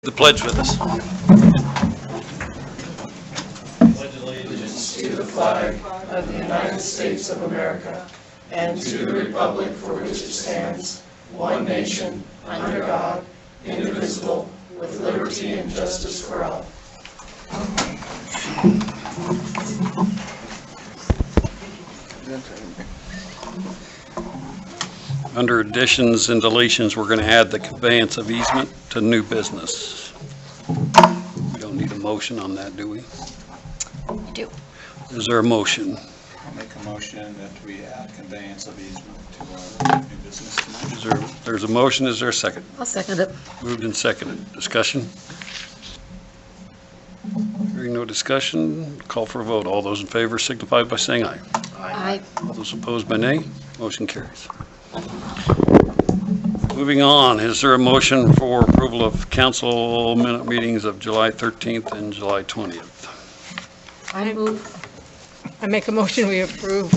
The pledge with us. Pledge allegiance to the flag of the United States of America and to the republic for which it stands, one nation, under God, indivisible, with liberty and justice for all. Under additions and deletions, we're going to add the conveyance of easement to new business. We don't need a motion on that, do we? You do. Is there a motion? I'll make a motion that we add conveyance of easement to our new business tonight. There's a motion, is there a second? I'll second it. Moved and seconded. Discussion? Hearing no discussion, call for a vote. All those in favor signify by saying aye. Aye. All those opposed by nay. Motion carries. Moving on, is there a motion for approval of council minute meetings of July 13th and July 20th? I make a motion, we approve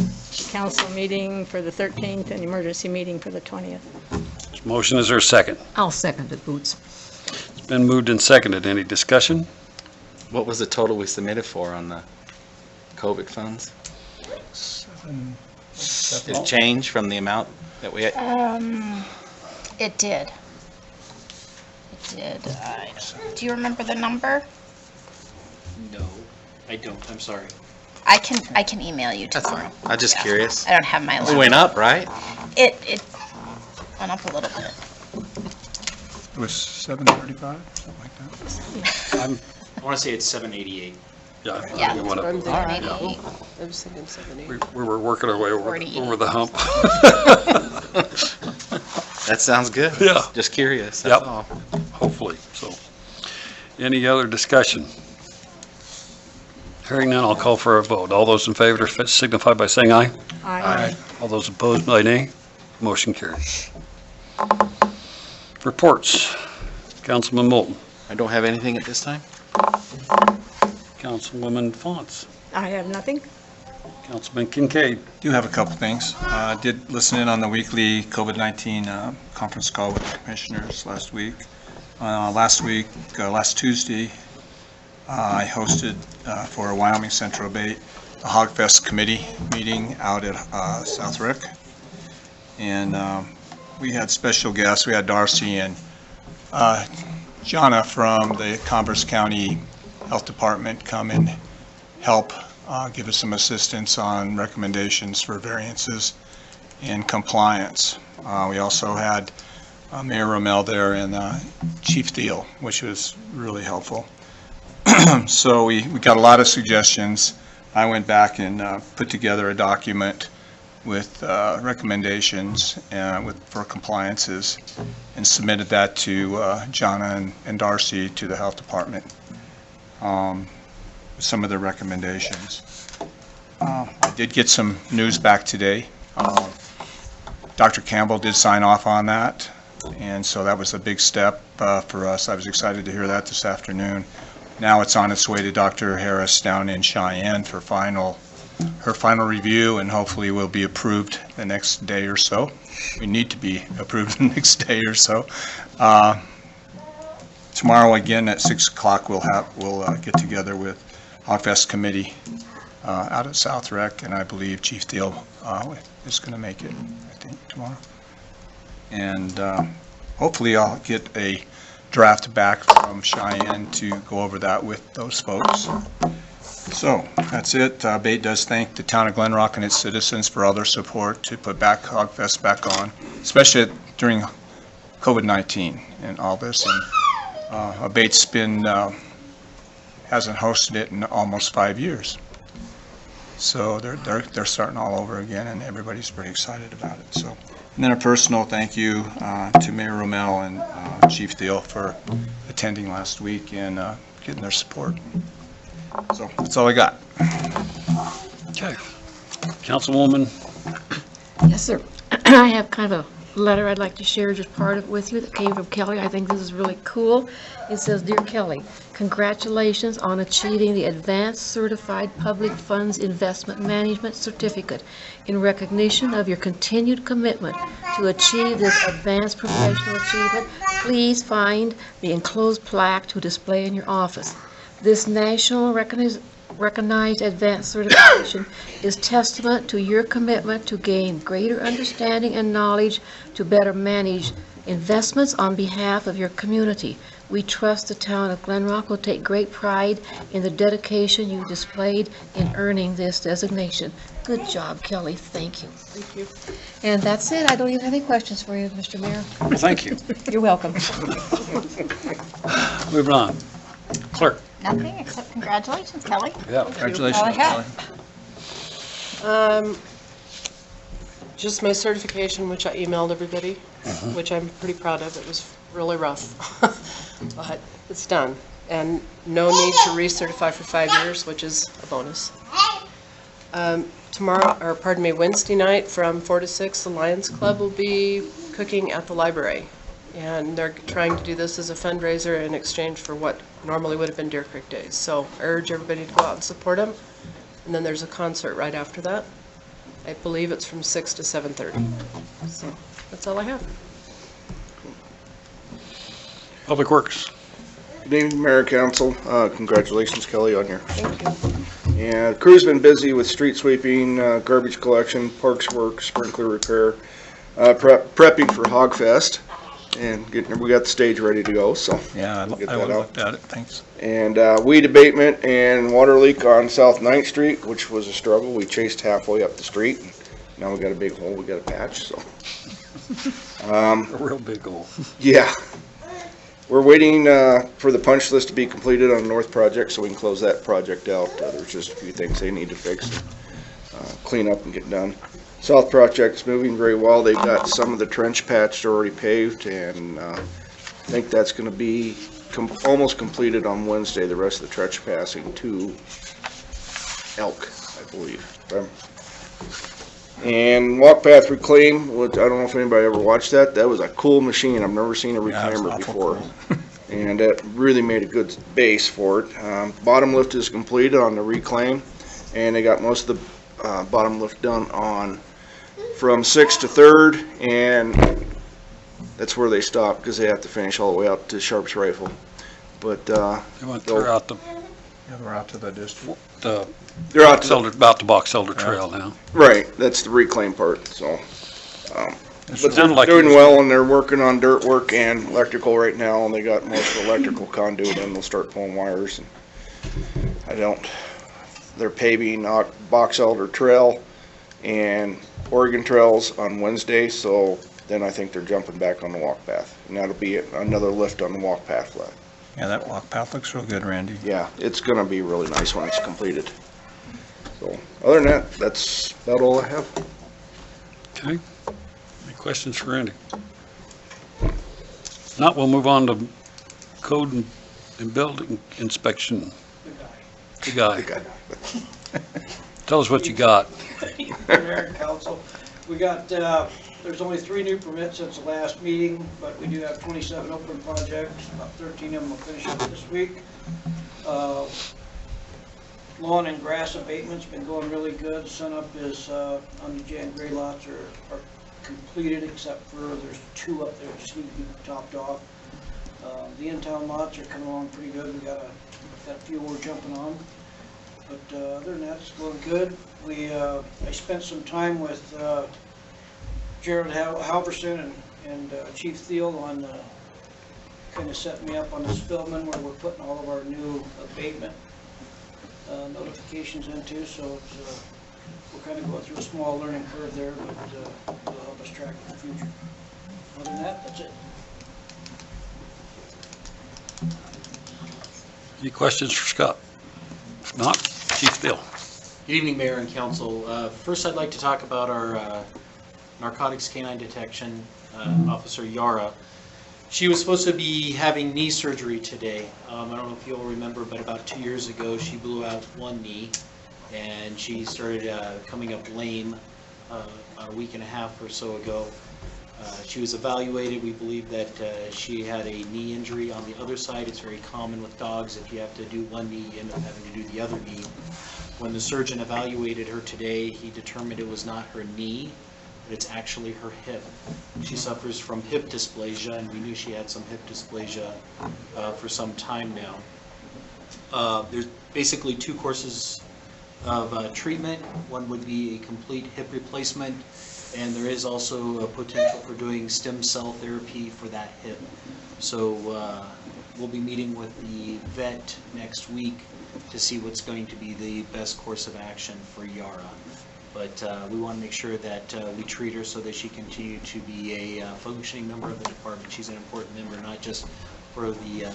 council meeting for the 13th and emergency meeting for the 20th. Motion, is there a second? I'll second it, Boots. It's been moved and seconded. Any discussion? What was the total we submitted for on the COVID funds? Did it change from the amount that we, It did. It did. Do you remember the number? No, I don't. I'm sorry. I can email you that's tomorrow. fine. I'm just Yeah. curious. I don't have my It list. went up, right? It went up a little bit. It was 735, something like that. I want to say it's 788. Yeah. Yeah. we wanna- 788. We were working our way over 48. the hump. That sounds good. Yeah. Just curious. That's Yep. all. Hopefully, so. Any other discussion? Hearing none, I'll call for a vote. All those in favor signify by saying aye. Aye. All those opposed by nay. Motion carries. Reports. Councilman Moulton. I don't have anything at this time. Councilwoman Fonce. I have nothing. Councilman Kincaid. Do have a couple things. Did listen in on the weekly COVID-19 conference call with the commissioners last week. Last Tuesday, I hosted for Wyoming Central Bait a Hogfest committee meeting out at South Rick. And we had special guests. We had Darcy and Jonna from the Converse County Health Department come and help give us some assistance on recommendations for variances and compliance. We also had Mayor Rommel there and Chief Thiel, which was really helpful. So we got a lot of suggestions. I went back and put together a document with recommendations for compliances and submitted that to Jonna and Darcy to the Health Department. Some of the recommendations. I did get some news back today. Dr. Campbell did sign off on that, and so that was a big step for us. I was excited to hear that this afternoon. Now it's on its way to Dr. Harris down in Cheyenne for her final review, and hopefully will be approved the next day or so. We need to be approved the next day or so. Tomorrow again at 6 o'clock we'll get together with Hogfest committee out at South Rec, and I believe Chief Thiel is going to make it, I think, tomorrow. And hopefully I'll get a draft back from Cheyenne to go over that with those folks. So that's it. Bait does thank the town of Glen Rock and its citizens for all their support to put Hogfest back on, especially during COVID-19 and all this. And Bait's hasn't hosted it in almost 5 years. So they're starting all over again, and everybody's pretty excited about it. So, and then a personal thank you to Mayor Rommel and Chief Thiel for attending last week and getting their support. So that's all I got. Okay. Councilwoman. Yes, sir. I have kind of a letter I'd like to share just part of it with you that came from Kelly. I think this is really cool. It says, "Dear Kelly, congratulations on achieving the Advanced Certified Public Funds Investment Management Certificate. In recognition of your continued commitment to achieve this advanced professional achievement, please find the enclosed plaque to display in your office. This national recognized advanced certification is testament to your commitment to gain greater understanding and knowledge to better manage investments on behalf of your community. We trust the town of Glen Rock will take great pride in the dedication you displayed in earning this designation." Good job, Kelly. Thank you. Thank you. And that's it. I don't even have any questions for you, Mr. Mayor. Well, thank you. You're welcome. Moving on. Clerk? Nothing except congratulations, Kelly. Yeah. Congratulations, All I Kelly. have. Just my certification, which I emailed everybody, which I'm pretty proud of. It was really rough, but it's done. And no need to recertify for 5 years, which is a bonus. Wednesday night from 4 to 6, the Lions Club will be cooking at the library. And they're trying to do this as a fundraiser in exchange for what normally would have been Deer Creek Days. So I urge everybody to go out and support them. And then there's a concert right after that. I believe it's from 6 to 7:30. So that's all I have. Public Works? Good evening, Mayor and Council. Congratulations, Kelly, on your... Thank you. Yeah, the crew's been busy with street sweeping, garbage collection, parks work, sprinkler repair, prepping for Hogfest, and we got the stage ready to go, so. Yeah, we'll get I that out. looked at it, thanks. And weed abatement and water leak on South 9th Street, which was a struggle. We chased halfway up the street. Now we got a big hole we got to patch, so. A real big hole. Yeah. We're waiting for the punch list to be completed on the North project so we can close that project out. There's just a few things they need to fix, clean up and get done. South project's moving very well. They've got some of the trench patched already paved, and I think that's going to be almost completed on Wednesday. The rest of the trench passing to Elk, I believe. And Walk Path Reclaim, which I don't know if anybody ever watched that. That was a cool machine. I've never seen a reclaimer before. And that really made a good base for it. Bottom lift is completed on the reclaim, and they got most of the bottom lift done on from 6th to 3rd, and that's where they stop because they have to finish all the way out to Sharp's Rifle. But They went throughout the Yeah, we're out to the district. they're out to about the Box Elder Trail now. right. That's the reclaim part. So, but they're sounded like doing it was- well, and they're working on dirt work and electrical right now, and they got most of the electrical conduit, and they'll start pulling wires. And they're paving Box Elder Trail and Oregon Trails on Wednesday, so then I think they're jumping back on the walk path, and that'll be another lift on the walk path left. Yeah, that walk path looks real good, Randy. Yeah, it's gonna be really nice when it's completed. So, other than that, that's about all I have. Okay. Any questions for Randy? Not, we'll move on to code and building inspection. The guy. Tell us what you got. Mayor and Council, we got, there's only 3 new permits since the last meeting, but we do have 27 open projects. About 13 of them will finish up this week. Lawn and grass abatement's been going really good. Sunup is on the Jan Gray lots are completed, except for there's 2 up there that just need to be topped off. The in-town lots are coming along pretty good. We got a few we're jumping on. But other than that, it's going good. I spent some time with Jared Halverson and Chief Thiel on kind of setting me up on the Spillman, where we're putting all of our new abatement notifications into. So it's, we're kind of going through a small learning curve there, but it'll help us track in the future. Other than that, that's it. Any questions for Scott? If not, Chief Thiel. Good evening, Mayor and Council. First, I'd like to talk about our narcotics canine detection officer, Yara. She was supposed to be having knee surgery today. I don't know if you'll remember, but about 2 years ago, she blew out one knee, and she started coming up lame about a week and a half or so ago. She was evaluated. We believe that she had a knee injury on the other side. It's very common with dogs. If you have to do one knee, you end up having to do the other knee. When the surgeon evaluated her today, he determined it was not her knee, but it's actually her hip. She suffers from hip dysplasia, and we knew she had some hip dysplasia for some time now. There's basically 2 courses of treatment. One would be a complete hip replacement, and there is also a potential for doing stem cell therapy for that hip. So we'll be meeting with the vet next week to see what's going to be the best course of action for Yara. But we want to make sure that we treat her so that she continue to be a functioning member of the department. She's an important member, not just for the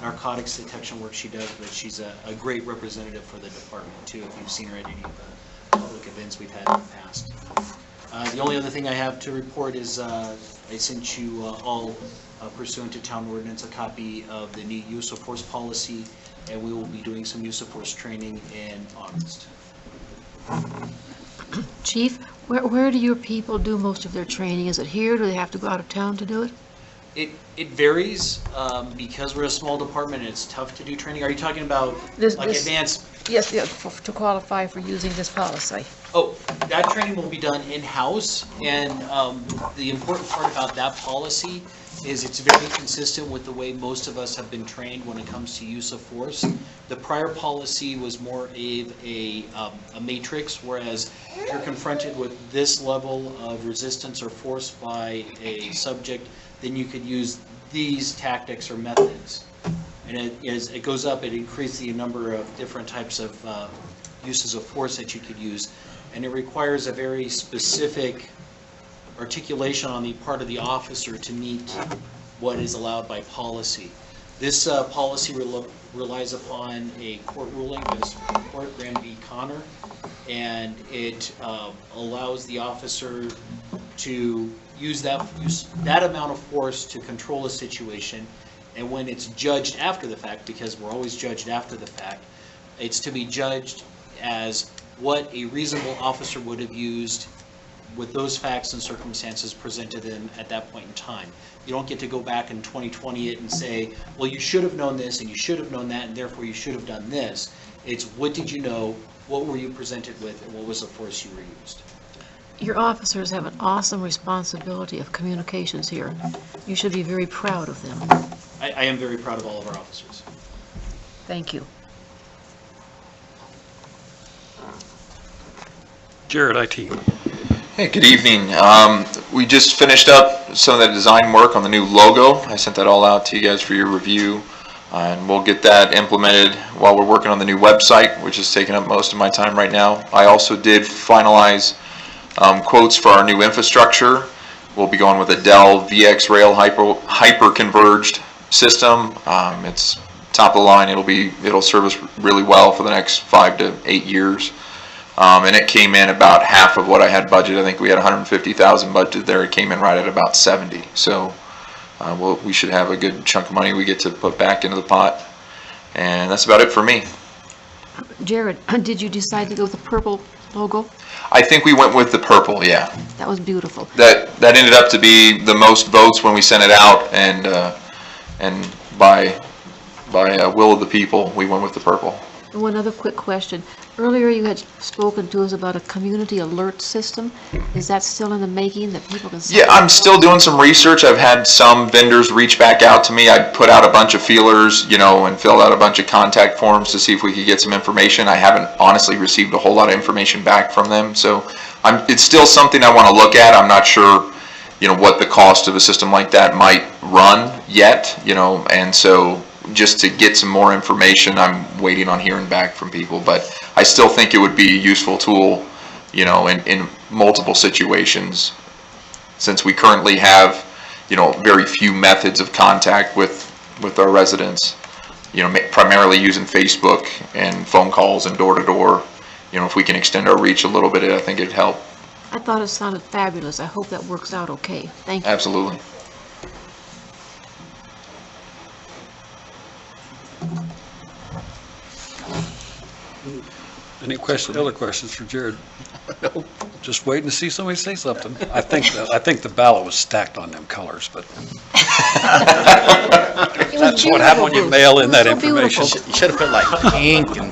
narcotics detection work she does, but she's a great representative for the department too, if you've seen her at any of the public events we've had in the past. The only other thing I have to report is I sent you all pursuant to town ordinance a copy of the new use of force policy, and we will be doing some use of force training in August. Chief, where do your people do most of their training? Is it here? Do they have to go out of town to do it? It varies because we're a small department and it's tough to do training. Are you talking about advanced? Yes, to qualify for using this policy. Oh, that training will be done in-house, and the important part about that policy is it's very consistent with the way most of us have been trained when it comes to use of force. The prior policy was more of a matrix, whereas if you're confronted with this level of resistance or force by a subject, then you could use these tactics or methods. And as it goes up, it increases the number of different types of uses of force that you could use. And it requires a very specific articulation on the part of the officer to meet what is allowed by policy. This policy relies upon a court ruling by the Supreme Court, Graham v. Connor, and it allows the officer to use that amount of force to control a situation. And when it's judged after the fact, because we're always judged after the fact, it's to be judged as what a reasonable officer would have used with those facts and circumstances presented to them at that point in time. You don't get to go back in 2020 it and say, well, you should have known this and you should have known that and therefore you should have done this. It's what did you know, what were you presented with, and what was the force you were used. Your officers have an awesome responsibility of communications here. You should be very proud of them. I am very proud of all of our officers. Thank you. Jared, IT. Hey, good evening. We just finished up some of the design work on the new logo. I sent that all out to you guys for your review, and we'll get that implemented while we're working on the new website, which is taking up most of my time right now. I also did finalize quotes for our new infrastructure. We'll be going with a Dell VX Rail hyper-converged system. It's top of the line. It'll serve us really well for the next 5 to 8 years. And it came in about half of what I had budgeted. I think we had 150,000 budgeted there. It came in right at about 70. So we should have a good chunk of money we get to put back into the pot. And that's about it for me. Jared, did you decide to go with the purple logo? I think we went with the purple, yeah. That was beautiful. That ended up to be the most votes when we sent it out, and by will of the people, we went with the purple. One other quick question. Earlier you had spoken to us about a community alert system. Is that still in the making that people can see? Yeah, I'm still doing some research. I've had some vendors reach back out to me. I put out a bunch of feelers, and filled out a bunch of contact forms to see if we could get some information. I haven't honestly received a whole lot of information back from them. So it's still something I want to look at. I'm not sure, what the cost of a system like that might run yet, and so just to get some more information, I'm waiting on hearing back from people. But I still think it would be a useful tool, in multiple situations, since we currently have, very few methods of contact with our residents, primarily using Facebook and phone calls and door-to-door. If we can extend our reach a little bit, I think it'd help. I thought it sounded fabulous. I hope that works out okay. Thank you. Absolutely. Any other questions for Jared? Nope. just waiting to see somebody say something. I think the ballot was stacked on them colors, but that's what happens when you mail in that information. You should have put like pink and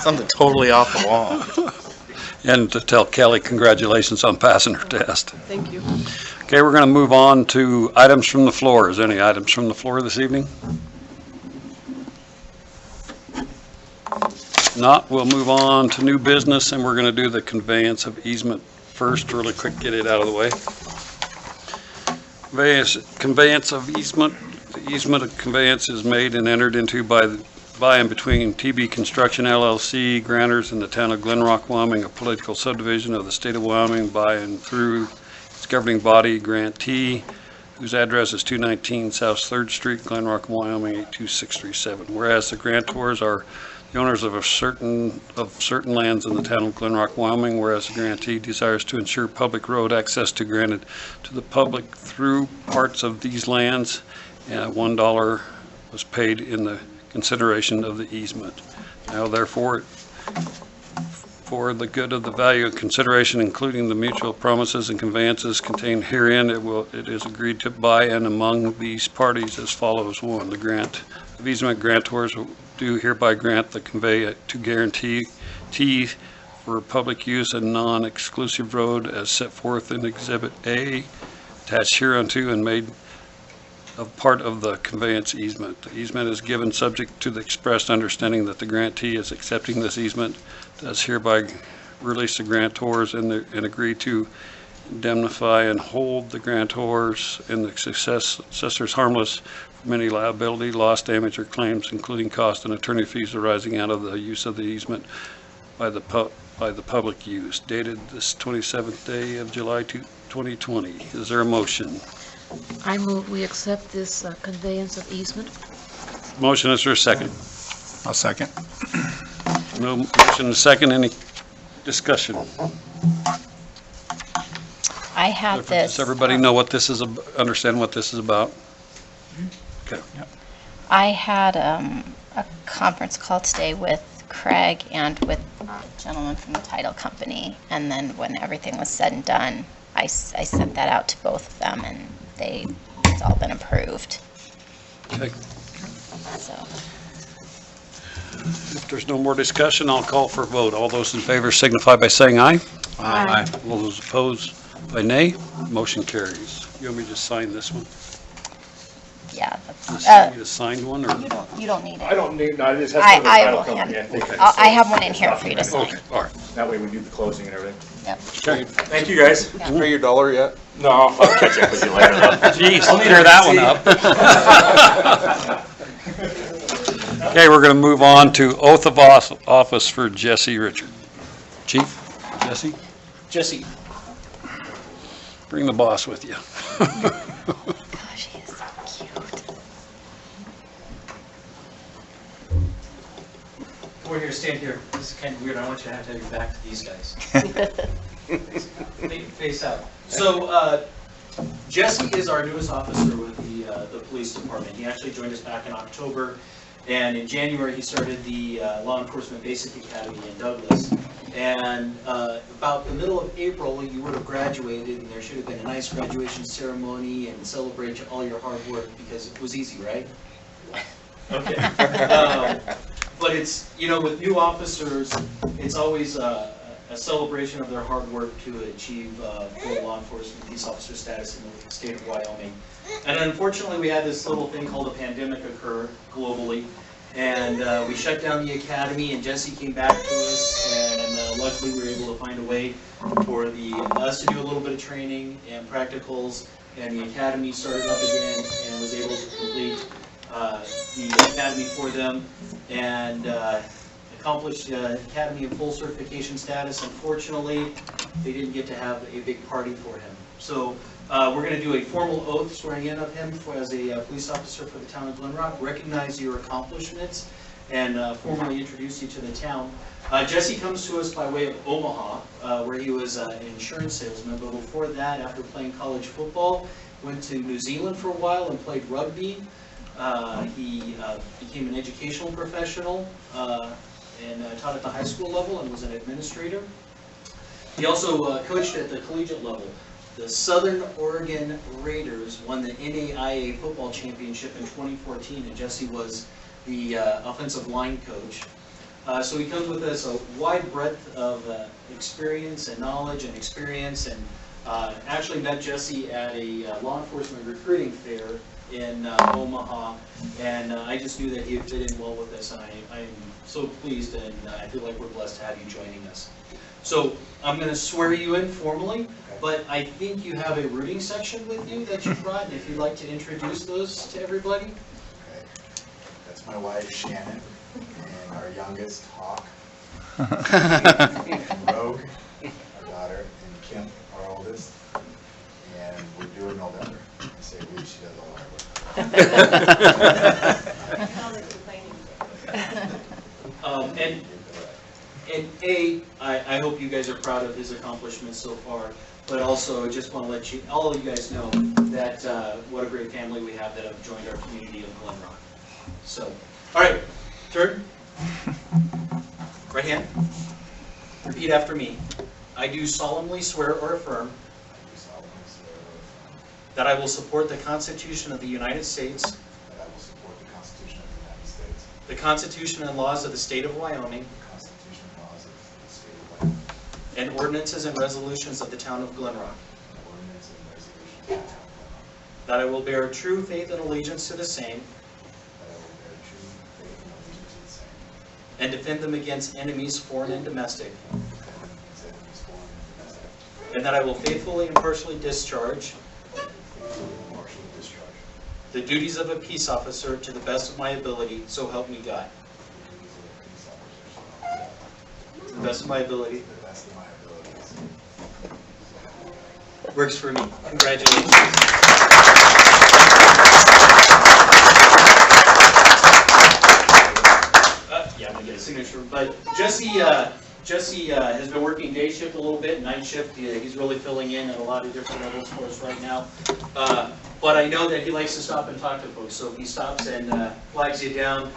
something totally off the wall. And to tell Kelly, congratulations on passing her test. Thank you. Okay, we're going to move on to items from the floor. Is there any items from the floor this evening? Not, we'll move on to new business, and we're going to do the conveyance of easement first, really quick, get it out of the way. Conveyance of easement. The easement of conveyance is made and entered into by and between TB Construction LLC, grantors in the town of Glen Rock, Wyoming, a political subdivision of the state of Wyoming, by and through its governing body, grantee, whose address is 219 South 3rd Street, Glen Rock, Wyoming, 82637. Whereas the grantors are the owners of certain lands in the town of Glen Rock, Wyoming, whereas the grantee desires to ensure public road access to granted to the public through parts of these lands, and $1 was paid in the consideration of the easement. Now therefore, for the good of the value of consideration, including the mutual promises and conveyances contained herein, it is agreed to by and among these parties as follows. 1, the grant of easement grantors do hereby grant the convey to guarantee for public use a non-exclusive road as set forth in Exhibit A, attached hereunto and made of part of the conveyance easement. The easement is given subject to the expressed understanding that the grantee is accepting this easement, does hereby release the grantors and agree to indemnify and hold the grantors and the successors harmless from any liability, loss, damage, or claims, including cost and attorney fees arising out of the use of the easement by the public use. Dated this 27th day of July 2020. Is there a motion? I move we accept this conveyance of easement. Motion, is there a second? I'll second. No motion and a second. Any discussion? I had this. Does everybody know what this is, understand what this is about? Okay. I had a conference call today with Craig and with the gentleman from the title company, and then when everything was said and done, I sent that out to both of them, and it's all been approved. Okay. So. If there's no more discussion, I'll call for a vote. All those in favor signify by saying aye. Aye. All those opposed by nay. Motion carries. You want me to just sign this one? Yeah, Just that's, need a signed one, or? you don't need it. I don't need, no, this has to go to the I title will company, I hand, think. I have one in here for you to sign. Okay, all right. That way we do the closing and everything. Yep. Okay. Thank you, guys. Yeah. Pay your dollar yet? No, I'll catch up with you later. Jeez, I'll clear that one up. Okay, we're going to move on to oath of office for Jesse Richard. Chief, Jesse, Jesse, bring the boss with you. Gosh, he is so cute. over here, stand here. This is kind of weird. I want you to have your back to these guys. Face out. So Jesse is our newest officer with the police department. He actually joined us back in October, and in January he started the Law Enforcement Basic Academy in Douglas. And about the middle of April, you would have graduated, and there should have been a nice graduation ceremony and celebrate all your hard work, because it was easy, right? Okay. But it's, you know, with new officers, it's always a celebration of their hard work to achieve full law enforcement peace officer status in the state of Wyoming. And unfortunately, we had this little thing called a pandemic occur globally. And we shut down the academy, and Jesse came back to us, and luckily we were able to find a way for us to do a little bit of training and practicals, and the academy started up again and was able to complete the academy for them and accomplished the academy in full certification status. Unfortunately, they didn't get to have a big party for him. So we're going to do a formal oath swearing in of him as a police officer for the town of Glen Rock, recognize your accomplishments, and formally introduce you to the town. Jesse comes to us by way of Omaha, where he was an insurance salesman, but before that, after playing college football, went to New Zealand for a while and played rugby. He became an educational professional and taught at the high school level and was an administrator. He also coached at the collegiate level. The Southern Oregon Raiders won the NAIA football championship in 2014, and Jesse was the offensive line coach. So he comes with us a wide breadth of experience and knowledge and experience, and actually met Jesse at a law enforcement recruiting fair in Omaha, and I just knew that he would fit in well with us, and I am so pleased, and I feel like we're blessed to have you joining us. So I'm going to swear you in formally, but I think you have a rooting section with you that you brought, and if you'd like to introduce those to everybody. Okay. That's my wife Shannon, and our youngest Hawk, and Rogue, our daughter, and Kim, our oldest, and we're due in November. I say we, she does all our work. And I hope you guys are proud of his accomplishments so far, but also I just want to let all of you guys know that what a great family we have that have joined our community of Glen Rock. So, all right, turn. Right hand. Repeat after me. I do solemnly swear or affirm that I will support the Constitution of the United States, That I will support the Constitution of the United States, the Constitution and laws of the state of Wyoming, the Constitution and laws of the state of Wyoming, and ordinances and resolutions of the town of Glen Rock. and ordinances and resolutions of the town of Glen Rock, That I will bear true faith and allegiance to the same, that I will bear true faith and allegiance to the same, and defend them against enemies, foreign and domestic, and defend them against enemies, foreign and domestic, and that I will faithfully and impartially discharge faithfully and impartially discharge the duties of a peace officer to the best of my ability, so help me God. the duties of a peace officer To the best of my ability. to the best of my abilities. Works for me. Congratulations. Yeah, I'm gonna get a signature, but Jesse has been working day shift a little bit, night shift. He's really filling in at a lot of different levels for us right now. But I know that he likes to stop and talk to folks, so if he stops and flags you down,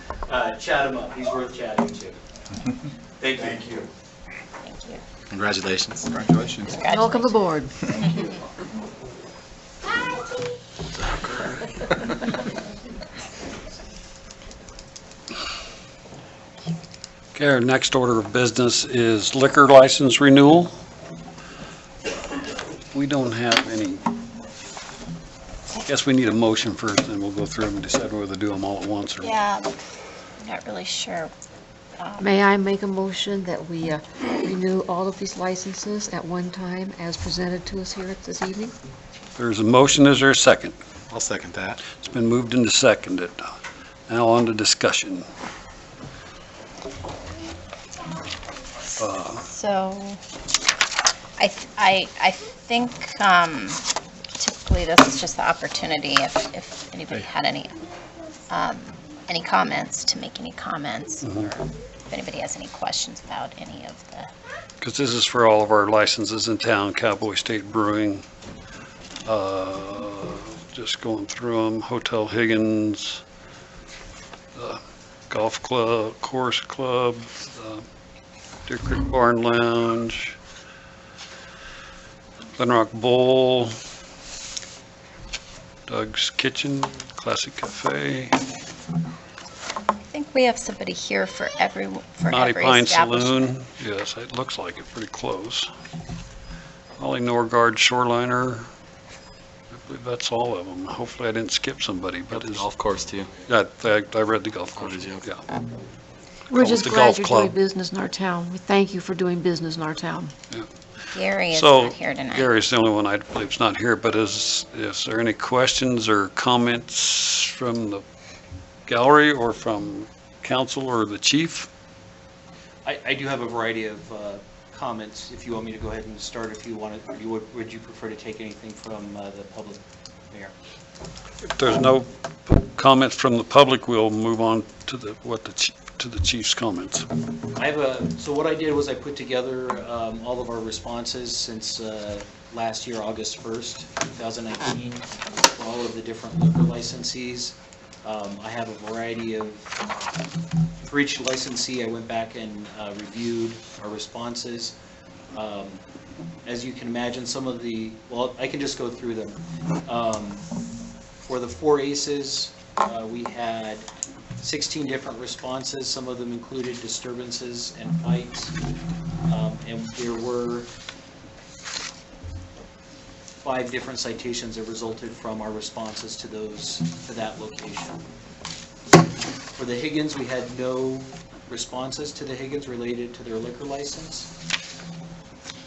chat him up. He's worth chatting to. Thank you. Thank you. Thank you. Congratulations. Congratulations. Welcome aboard. Okay, our next order of business is liquor license renewal. We don't have any, I guess we need a motion first, and we'll go through them and decide whether to do them all at once or. Yeah, I'm not really sure. May I make a motion that we renew all of these licenses at one time as presented to us here this evening? There's a motion, is there a second? I'll second that. It's been moved and seconded. Now on to discussion. So, I think typically this is just the opportunity if anybody had any comments, to make any comments, or if anybody has any questions about any of the. Because this is for all of our licenses in town, Cowboy State Brewing, just going through them, Hotel Higgins, Golf Club, Course Club, Deer Creek Barn Lounge, Glen Rock Bowl, Doug's Kitchen, Classic Cafe, I think we have somebody here for every Naughty Pine establishment. Saloon, yes, it looks like it, pretty close. Ollie Norgard Shoreliner, I believe that's all of them. Hopefully I didn't skip somebody, but The it's, golf course too. yeah, I read the golf course, did you? yeah. We're Call it just the glad golf you're club. doing business in our town. We thank you for doing business in our town. Gary is So, not here tonight. Gary's the only one I believe is not here, but is there any questions or comments from the gallery or from council or the chief? I do have a variety of comments, if you want me to go ahead and start, if you want it, or would you prefer to take anything from the public, Mayor? If there's no comments from the public, we'll move on to the chief's comments. So what I did was I put together all of our responses since last year, August 1st, 2019, for all of the different liquor licensees. I have a variety of, for each licensee, I went back and reviewed our responses. As you can imagine, some of the, well, I can just go through them. For the 4 ACEs, we had 16 different responses. Some of them included disturbances and fights. And there were 5 different citations that resulted from our responses to that location. For the Higgins, we had no responses to the Higgins related to their liquor license.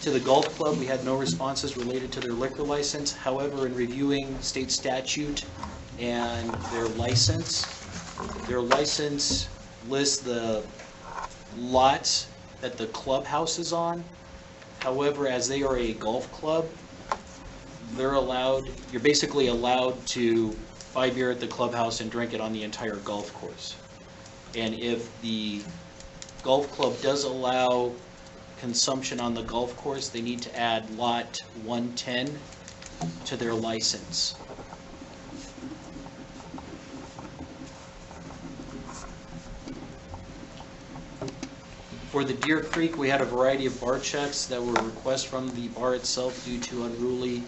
To the golf club, we had no responses related to their liquor license. However, in reviewing state statute and their license lists the lots that the clubhouse is on. However, as they are a golf club, you're basically allowed to buy beer at the clubhouse and drink it on the entire golf course. And if the golf club does allow consumption on the golf course, they need to add lot 110 to their license. For the Deer Creek, we had a variety of bar checks that were requests from the bar itself due to unruly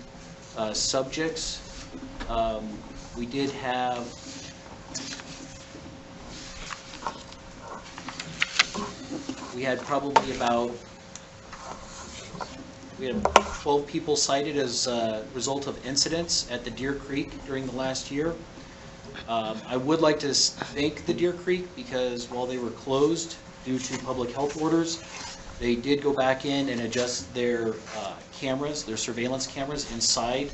subjects. We did have probably about 12 people cited as a result of incidents at the Deer Creek during the last year. I would like to thank the Deer Creek because while they were closed due to public health orders, they did go back in and adjust their cameras, their surveillance cameras inside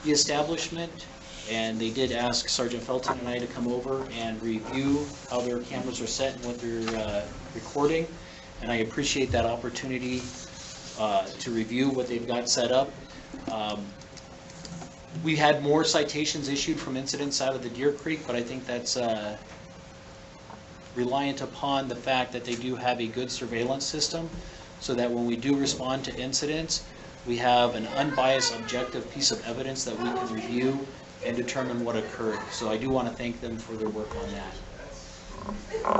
the establishment. And they did ask Sergeant Felton and I to come over and review how their cameras are set and what they're recording. And I appreciate that opportunity to review what they've got set up. We had more citations issued from incidents out of the Deer Creek, but I think that's reliant upon the fact that they do have a good surveillance system, so that when we do respond to incidents, we have an unbiased, objective piece of evidence that we can review and determine what occurred. So I do want to thank them for their work on that.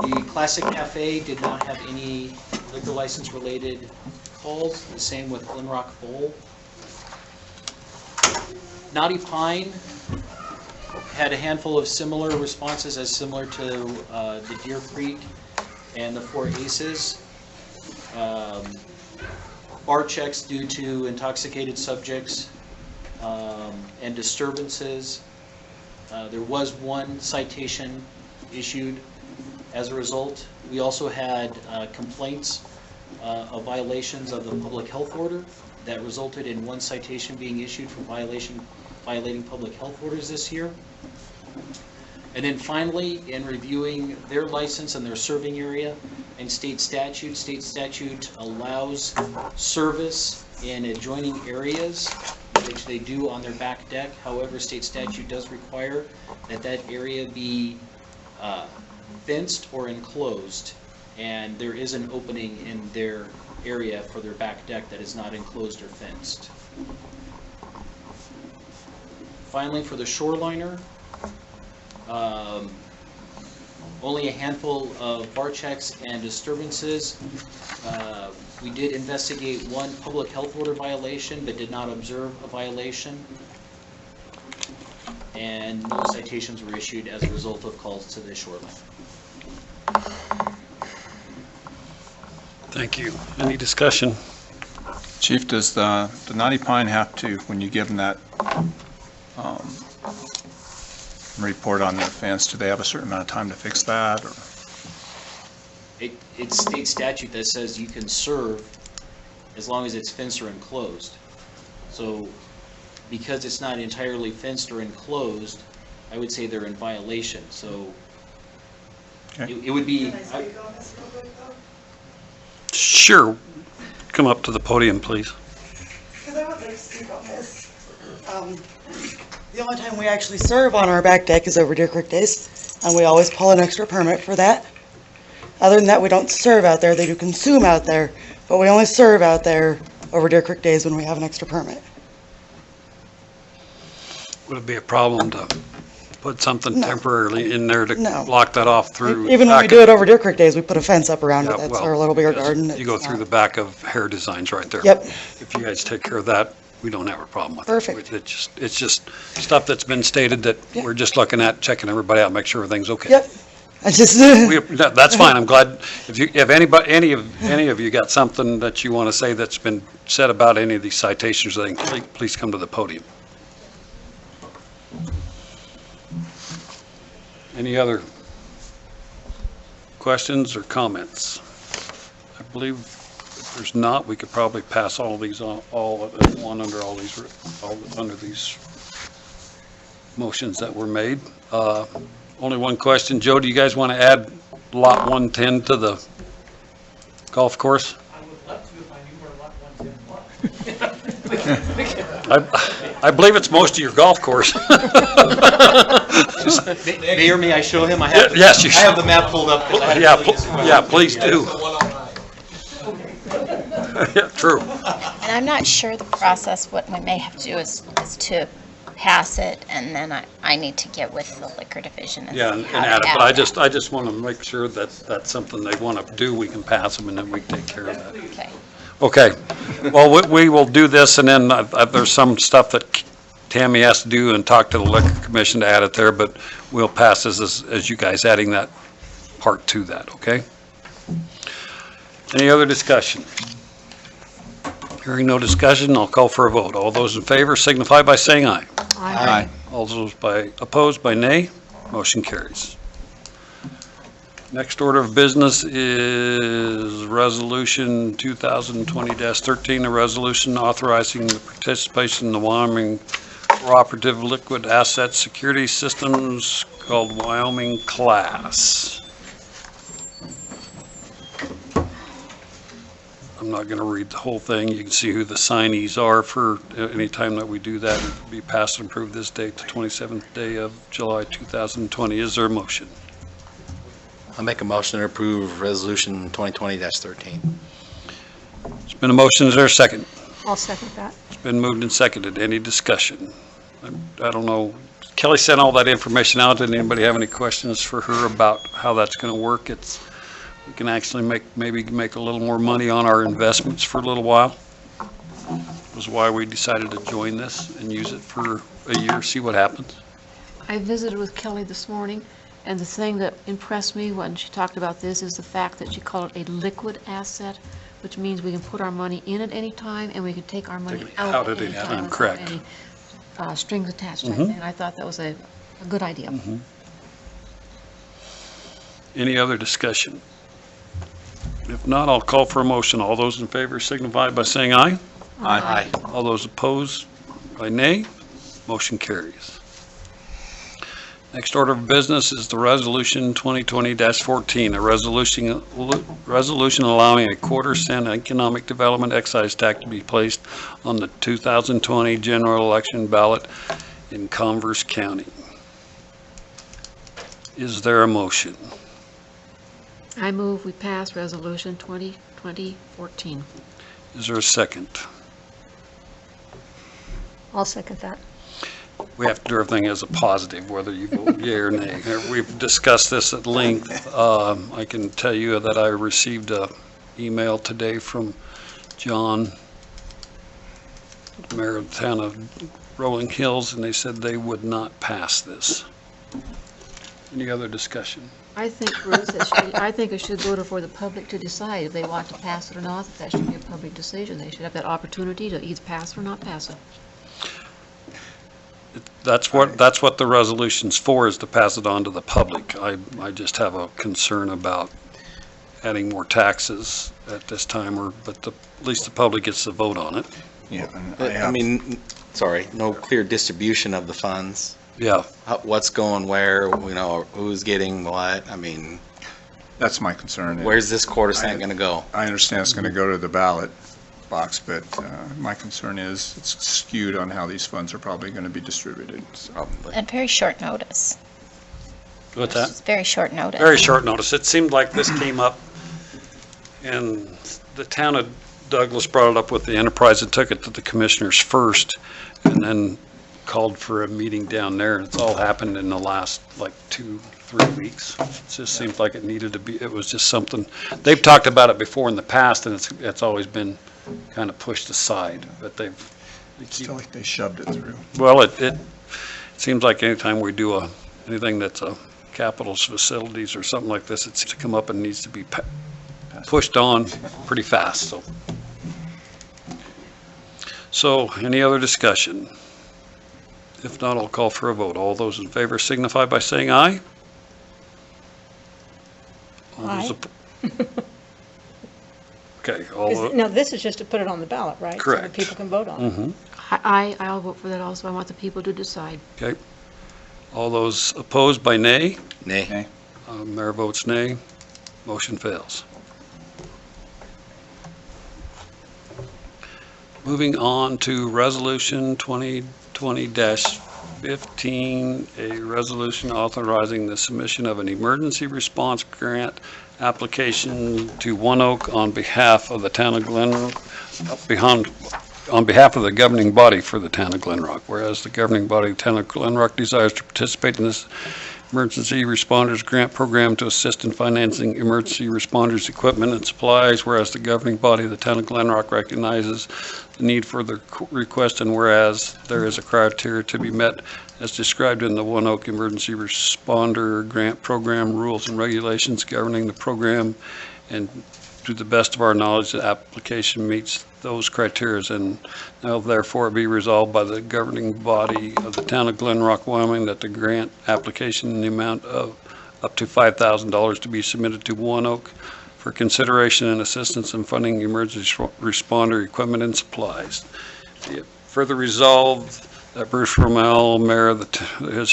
The Classic Cafe did not have any liquor license related calls, the same with Glenrock Bowl. Naughty Pine had a handful of similar responses as similar to the Deer Creek and the 4 ACEs. Bar checks due to intoxicated subjects and disturbances. There was 1 citation issued as a result. We also had complaints of violations of the public health order that resulted in 1 citation being issued for violating public health orders this year. And then finally, in reviewing their license and their serving area and state statute allows service in adjoining areas, which they do on their back deck. However, state statute does require that that area be fenced or enclosed, and there is an opening in their area for their back deck that is not enclosed or fenced. Finally, for the shoreliner, only a handful of bar checks and disturbances. We did investigate 1 public health order violation, but did not observe a violation. And no citations were issued as a result of calls to the shoreline. Thank you. Any discussion? Chief, does the Naughty Pine have to, when you give them that report on their fence, do they have a certain amount of time to fix that? Or? It's state statute that says you can serve as long as it's fenced or enclosed. So because it's not entirely fenced or enclosed, I would say they're in violation. So okay. it would be... Sure. Come up to the podium, please. Because I would like to speak on this. The only time we actually serve on our back deck is over Deer Creek Days, and we always pull an extra permit for that. Other than that, we don't serve out there. They do consume out there, but we only serve out there over Deer Creek Days when we have an extra permit. Would it be a problem to put something temporarily in there to No. block that off through? Even when we back do of- it over Deer Creek Days, we put a fence up around Yeah, it. That's well, our little bigger yes, garden. You go It's through not- the back of Hair Designs right there. Yep. If you guys take care of that, we don't have a problem with it. Perfect. It's just stuff that's been stated that Yep. we're just looking at, checking everybody out, make sure everything's okay. Yep. I just, That's fine, I'm glad, if anybody, any of you got something that you want to say that's been said about any of these citations, then please come to the podium. Any other questions or comments? I believe if there's not, we could probably pass all these on, all at one under all under these motions that were made. Only one question. Joe, do you guys want to add lot 110 to the golf course? I would love to if I knew where lot 110 was. I believe it's most of your golf course. Mayor, may I show him? I have, Yes, you I have the map pulled up. 'cause I had Yeah, to look at yeah, please do. Yeah, true. And I'm not sure the process, what we may have to do is to pass it, and then I need to get with the liquor division and Yeah, see and how to add it, add but that. I just want to make sure that that's something they want to do, we can pass them, and then we take care of that. Okay. Okay, well, we will do this, and then there's some stuff that Tammy has to do and talk to the liquor commission to add it there, but we'll pass this as you guys adding that part to that, okay? Any other discussion? Hearing no discussion, I'll call for a vote. All those in favor signify by saying aye. Aye. All those opposed by nay, motion carries. Next order of business is Resolution 2020-13, a resolution authorizing the participation in the Wyoming Cooperative Liquid Asset Security Systems called Wyoming Class. I'm not going to read the whole thing. You can see who the signees are for any time that we do that. It'll be passed and approved this date, the 27th day of July 2020. Is there a motion? I'll make a motion to approve Resolution 2020-13. It's been a motion. Is there a second? I'll second that. It's been moved and seconded. Any discussion? I don't know. Kelly sent all that information out. Did anybody have any questions for her about how that's going to work? We can actually maybe make a little more money on our investments for a little while. Was why we decided to join this and use it for a year, see what happens. I visited with Kelly this morning, and the thing that impressed me when she talked about this is the fact that she called it a liquid asset, which means we can put our money in at any time, and we can take our money out at any time. without correct. any, strings attached type Mhm. thing. I thought that was a good idea. Any other discussion? If not, I'll call for a motion. All those in favor signify by saying aye. Aye. All those opposed by nay. Motion carries. Next order of business is the Resolution 2020-14, a resolution allowing a quarter-cent economic development excise tax to be placed on the 2020 general election ballot in Converse County. Is there a motion? I move we pass Resolution 2020-14. Is there a second? I'll second that. We have to do everything as a positive, whether you vote yea or nay. We've discussed this at length. I can tell you that I received an email today from John, mayor of the town of Rolling Hills, and they said they would not pass this. Any other discussion? I think, Bruce, I think it should go for the public to decide if they want to pass it or not. That should be a public decision. They should have that opportunity to either pass it or not pass it. That's what the resolution's for, is to pass it on to the public. I just have a concern about adding more taxes at this time, but at least the public gets to vote on it. Yeah. I mean, sorry, no clear distribution of the funds. Yeah. What's going where, who's getting what, I mean. That's my concern. Where's this quarter cent going to go? I understand it's going to go to the ballot box, but my concern is it's skewed on how these funds are probably going to be distributed. Probably. At very short notice. What's that? It's very short notice. Very short notice. It seemed like this came up, and the town of Douglas brought it up with the enterprise and took it to the commissioners first, and then called for a meeting down there, and it's all happened in the last, like, 2-3 weeks. It just seemed like it needed to be, it was just something, they've talked about it before in the past, and it's always been kind of pushed aside, but they keep. Feel like they shoved it through. Well, it seems like anytime we do anything that's a capital facilities or something like this, it's to come up and needs to be pushed on pretty fast, so. So, any other discussion? If not, I'll call for a vote. All those in favor signify by saying aye. All those Okay, No, this is just to put it on the ballot, right? Correct. So that people can vote on it. I'll vote for that also. I want the people to decide. Okay. All those opposed by nay? Nay. Mayor votes nay. Motion fails. Moving on to Resolution 2020-15, a resolution authorizing the submission of an emergency response grant application to One Oak on behalf of the town of on behalf of the governing body for the town of Glen Rock, whereas the governing body of the town of Glen Rock desires to participate in this emergency responders grant program to assist in financing emergency responders equipment and supplies, whereas the governing body of the town of Glen Rock recognizes the need for the request, and whereas there is a criteria to be met as described in the One Oak Emergency Responder Grant Program rules and regulations governing the program, and to the best of our knowledge, the application meets those criteria, and now therefore be resolved by the governing body of the town of Glen Rock, Wyoming, that the grant application in the amount of up to $5,000 to be submitted to One Oak for consideration and assistance in funding emergency responder equipment and supplies. Further resolved that Bruce Rommel, mayor is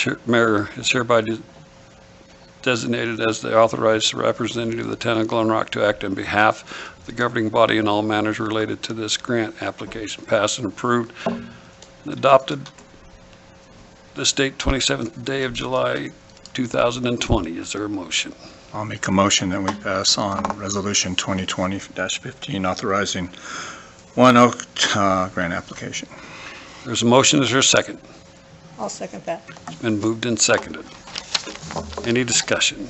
hereby designated as the authorized representative of the town of Glen Rock to act on behalf of the governing body in all matters related to this grant application, passed and approved and adopted this date, 27th day of July 2020. Is there a motion? I'll make a motion that we pass on Resolution 2020-15 authorizing One Oak grant application. There's a motion. Is there a second? I'll second that. It's been moved and seconded. Any discussion?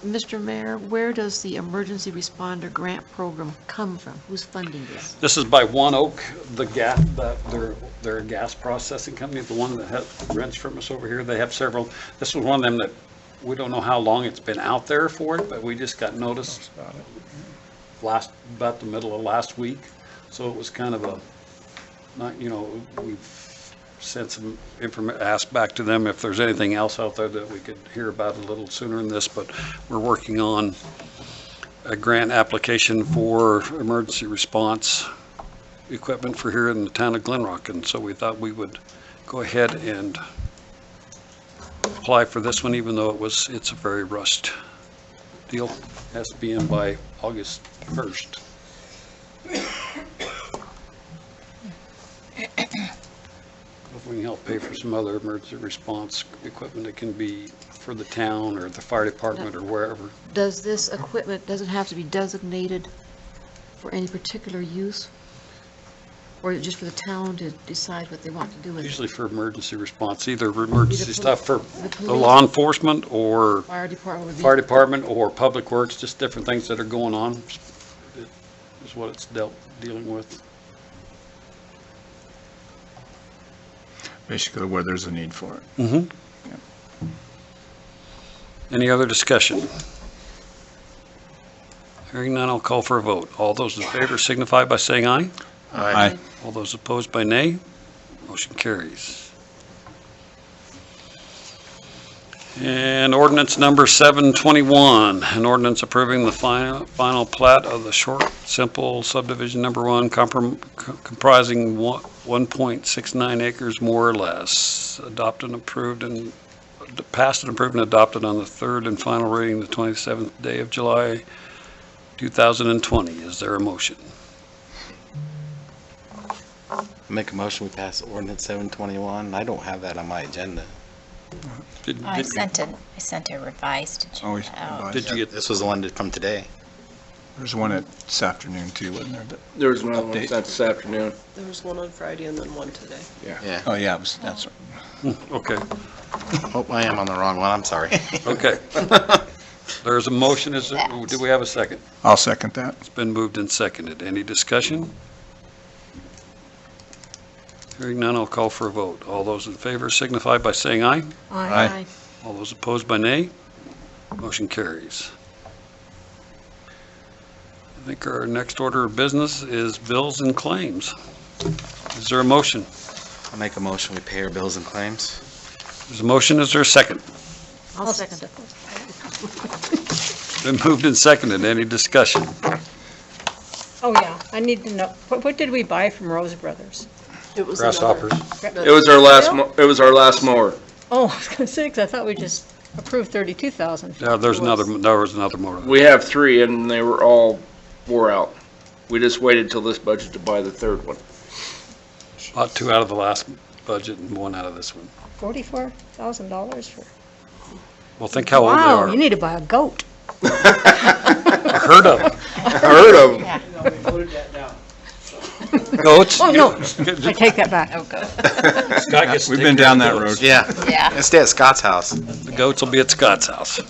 Mr. Mayor, where does the emergency responder grant program come from? Who's funding this? This is by One Oak, they're a gas processing company, the one that rents from us over here. They have several. This was one of them that we don't know how long it's been out there for it, but we just got noticed about the middle of last week. So it was kind of we've sent some information, asked back to them if there's anything else out there that we could hear about a little sooner than this, but we're working on a grant application for emergency response equipment for here in the town of Glen Rock, and so we thought we would go ahead and apply for this one, even though it's a very rushed deal. It has to be in by August 1st. If we can help pay for some other emergency response equipment, it can be for the town or the fire department or wherever. Does this equipment, doesn't have to be designated for any particular use? Or is it just for the town to decide what they want to do with it? Usually for emergency response, either emergency stuff for the the police, law enforcement or Fire department would be. fire department or public works, just different things that are going on is what it's dealing with. Basically where there's a need for it. Mm-hmm. Any other discussion? Hearing none, I'll call for a vote. All those in favor signify by saying aye. Aye. All those opposed by nay. Motion carries. And ordinance number 721, an ordinance approving the final plat of the short, simple subdivision number 1 comprising 1.69 acres more or less, adopted and approved and passed and approved and adopted on the third and final reading the 27th day of July 2020. Is there a motion? Make a motion, we pass ordinance 721. I don't have that on my agenda. I sent a revised agenda out. Did you get This was the one from today. There's one this afternoon too, wasn't there? But- There was another one Update. sent this afternoon. There was one on Friday and then one today. Yeah. Oh, yeah, that's right. Okay, Oh, I am on the wrong one, I'm sorry. okay. There's a motion, do we have a second? I'll second that. It's been moved and seconded. Any discussion? Hearing none, I'll call for a vote. All those in favor signify by saying aye. Aye. All those opposed by nay. Motion carries. I think our next order of business is bills and claims. Is there a motion? I'll make a motion, we pay our bills and claims. There's a motion, is there a second? I'll second it. Been moved and seconded. Any discussion? Oh, yeah, I need to know, what did we buy from Rose Brothers? It was Grasshoppers. It was our last mower. Oh, I was gonna say, 'cause I thought we just approved 32,000. Yeah, there was another motor. We have 3 and they were all wore out. We just waited till this budget to buy the 3rd one. Bought 2 out of the last budget and 1 out of this one. $44,000 for, Well, think how old they wow, are. you need to buy a goat. I heard of them. Heard of them. Yeah. No, we voted that down. Goats? Oh, no, I take that back. Oh, good. Scott gets to We've take been care down of that the road. goats. Yeah, Yeah. let's stay at Scott's house. The goats will be at Scott's house.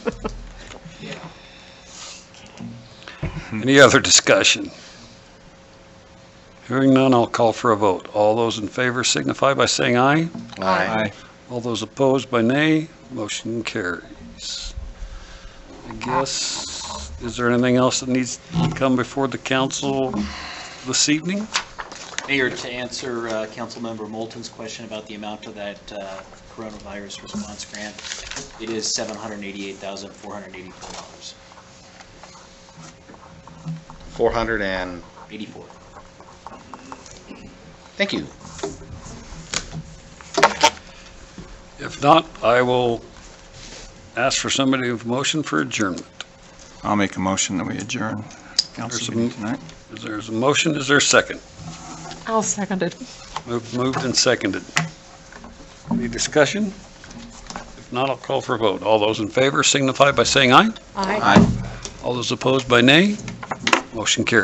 Any other discussion? Hearing none, I'll call for a vote. All those in favor signify by saying aye. Aye. All those opposed by nay. Motion carries. I guess, is there anything else that needs to come before the council this evening? Mayor, to answer Councilmember Moulton's question about the amount of that coronavirus response grant, it is $788,484. 484. Thank you. If not, I will ask for somebody with motion for adjournment. I'll make a motion that we adjourn council meeting tonight. Is there a motion? Is there a second? I'll second it. Moved and seconded. Any discussion? If not, I'll call for a vote. All those in favor signify by saying aye. Aye. All those opposed by nay. Motion carries.